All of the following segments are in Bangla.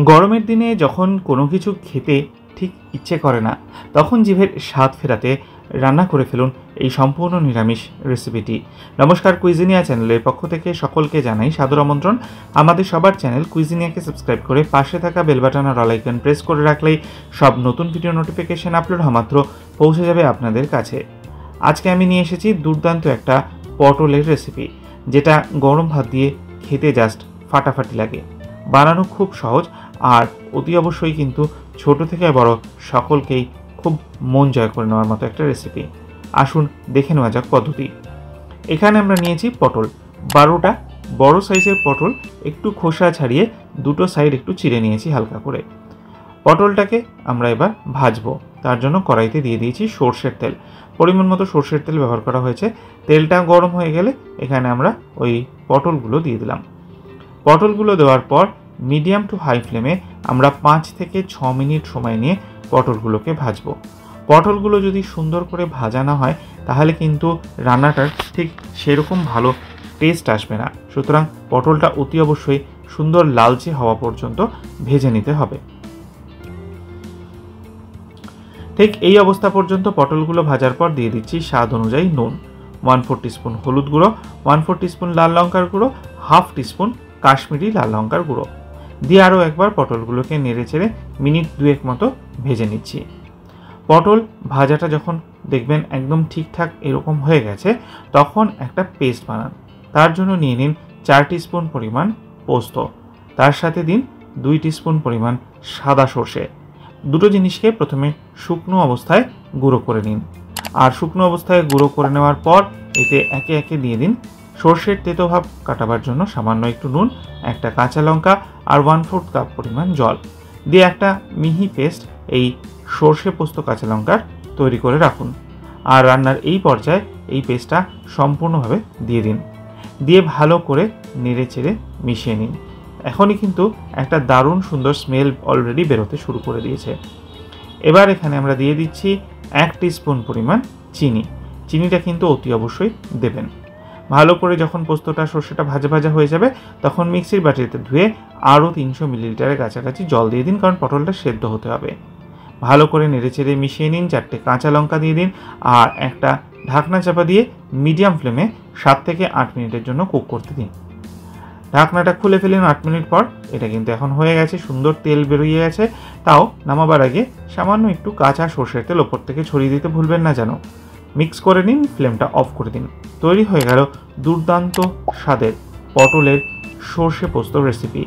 গরমের দিনে যখন কোনো কিছু খেতে ঠিক ইচ্ছে করে না, তখন জিভের স্বাদ ফেরাতে রান্না করে ফেলুন এই সম্পূর্ণ নিরামিষ রেসিপিটি। নমস্কার, কুইজিনিয়া চ্যানেলের পক্ষ থেকে সকলকে জানাই সাদর আমন্ত্রণ। আমাদের সবার চ্যানেল কুইজিনিয়াকে সাবস্ক্রাইব করে পাশে থাকা বেল বাটন আর অল আইকন প্রেস করে রাখলেই সব নতুন ভিডিও নোটিফিকেশন আপলোড হওয়া মাত্র পৌঁছে যাবে আপনাদের কাছে। আজকে আমি নিয়ে এসেছি দুর্দান্ত একটা পটলের রেসিপি, যেটা গরম ভাত দিয়ে খেতে জাস্ট ফাটাফাটি লাগে। বানানো খুব সহজ আর অতি অবশ্যই কিন্তু ছোট থেকে বড় সকলকেই খুব মন জয় করে নেওয়ার মতো একটা রেসিপি। আসুন দেখে নেওয়া যাক পদ্ধতি। এখানে আমরা নিয়েছি পটল 12টা বড় সাইজের পটল, একটু খোসা ছাড়িয়ে দুটো সাইড একটু চিড়ে নিয়েছি হালকা করে। পটলটাকে আমরা এবার ভাজবো, তার জন্য কড়াইতে দিয়ে দিয়েছি সর্ষের তেল। পরিমাণ মতো সর্ষের তেল ব্যবহার করা হয়েছে। তেলটা গরম হয়ে গেলে এখানে আমরা ওই পটলগুলো দিয়ে দিলাম। পটলগুলো দেওয়ার পর মিডিয়াম টু হাই ফ্লেমে আমরা 5 থেকে 6 মিনিট সময় নিয়ে পটলগুলোকে ভাজবো। পটলগুলো যদি সুন্দর করে ভাজা না হয় তাহলে কিন্তু রান্নাটার ঠিক সেরকম ভালো টেস্ট আসবে না। সুতরাং পটলটা অতি অবশ্যই সুন্দর লালচে হওয়া পর্যন্ত ভেজে নিতে হবে। ঠিক এই অবস্থা পর্যন্ত পটলগুলো ভাজার পর দিয়ে দিচ্ছি স্বাদ অনুযায়ী নুন, 1/4 টিস্পুন হলুদ গুঁড়ো, 1/4 টিস্পুন লাল লঙ্কার গুঁড়ো, 1/2 টিস্পুন কাশ্মীরি লাল লঙ্কার গুঁড়ো দিয়ে আরও একবার পটলগুলোকে নেড়ে চেড়ে মিনিট 2 মতো ভেজে নিচ্ছি। পটল ভাজাটা যখন দেখবেন একদম ঠিকঠাক এরকম হয়ে গেছে, তখন একটা পেস্ট বানান। তার জন্য নিয়ে নিন 4 টিস্পুন পরিমাণ পোস্ত, তার সাথে দিন 2 টিস্পুন পরিমাণ সাদা সর্ষে। দুটো জিনিসকে প্রথমে শুকনো অবস্থায় গুঁড়ো করে নিন, আর শুকনো অবস্থায় গুঁড়ো করে নেওয়ার পর এতে একে একে দিয়ে দিন সর্ষের তেতোভাব কাটাবার জন্য সামান্য একটু নুন, একটা কাঁচা লঙ্কা আর 1/4 কাপ পরিমাণ জল দিয়ে একটা মিহি পেস্ট এই সর্ষে পোস্ত কাঁচা লঙ্কার তৈরি করে রাখুন। আর রান্নার এই পর্যায়ে এই পেস্টটা সম্পূর্ণভাবে দিয়ে দিন, দিয়ে ভালো করে নেড়ে চেড়ে মিশিয়ে নিন। এখনই কিন্তু একটা দারুণ সুন্দর স্মেল অলরেডি বেরোতে শুরু করে দিয়েছে। এবার এখানে আমরা দিয়ে দিচ্ছি 1 টিস্পুন পরিমাণ চিনি। চিনিটা কিন্তু অতি অবশ্যই দেবেন। ভালো করে যখন পোস্তটা সর্ষেটা ভাজা ভাজা হয়ে যাবে, তখন মিক্সির বাটিতে ধুয়ে আরও 300 মিলিলিটারের কাছাকাছি জল দিয়ে দিন, কারণ পটলটা সেদ্ধ হতে হবে। ভালো করে নেড়ে চেড়ে মিশিয়ে নিন। 4টে কাঁচা লঙ্কা দিয়ে দিন আর একটা ঢাকনা চাপা দিয়ে মিডিয়াম ফ্লেমে 7 থেকে 8 মিনিটের জন্য কুক করতে দিন। ঢাকনাটা খুলে ফেলুন 8 মিনিট পর। এটা কিন্তু এখন হয়ে গেছে, সুন্দর তেল বেরিয়ে গেছে। তাও নামাবার আগে সামান্য একটু কাঁচা সর্ষের তেল ওপর থেকে ছড়িয়ে দিতে ভুলবেন না যেন। মিক্স করে নিন, ফ্লেমটা অফ করে দিন। তৈরি হয়ে গেল দুর্দান্ত স্বাদের পটলের সর্ষে পোস্ত রেসিপি।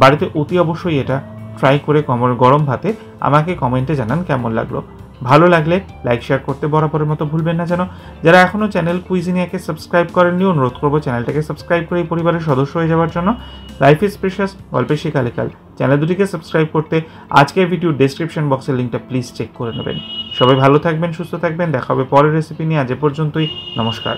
বাড়িতে অতি অবশ্যই এটা ট্রাই করে গরম ভাতে আমাকে কমেন্টে জানান কেমন লাগলো। ভালো লাগলে লাইক শেয়ার করতে বরাবরের মতো ভুলবেন না যেন। যারা এখনও চ্যানেল কুইজিনিয়াকে সাবস্ক্রাইব করেননি, অনুরোধ করবো চ্যানেলটাকে সাবস্ক্রাইব করে এই পরিবারের সদস্য হয়ে যাওয়ার জন্য। লাইফ ইজ প্রেশাস, গল্পে শিকালেকাল চ্যানেল দুটিকে সাবস্ক্রাইব করতে আজকের ভিডিওর ডেসক্রিপশন বক্সের লিঙ্কটা প্লিজ চেক করে নেবেন। সবাই ভালো থাকবেন, সুস্থ থাকবেন। দেখা হবে পরের রেসিপি নিয়ে। আজ পর্যন্তই, নমস্কার।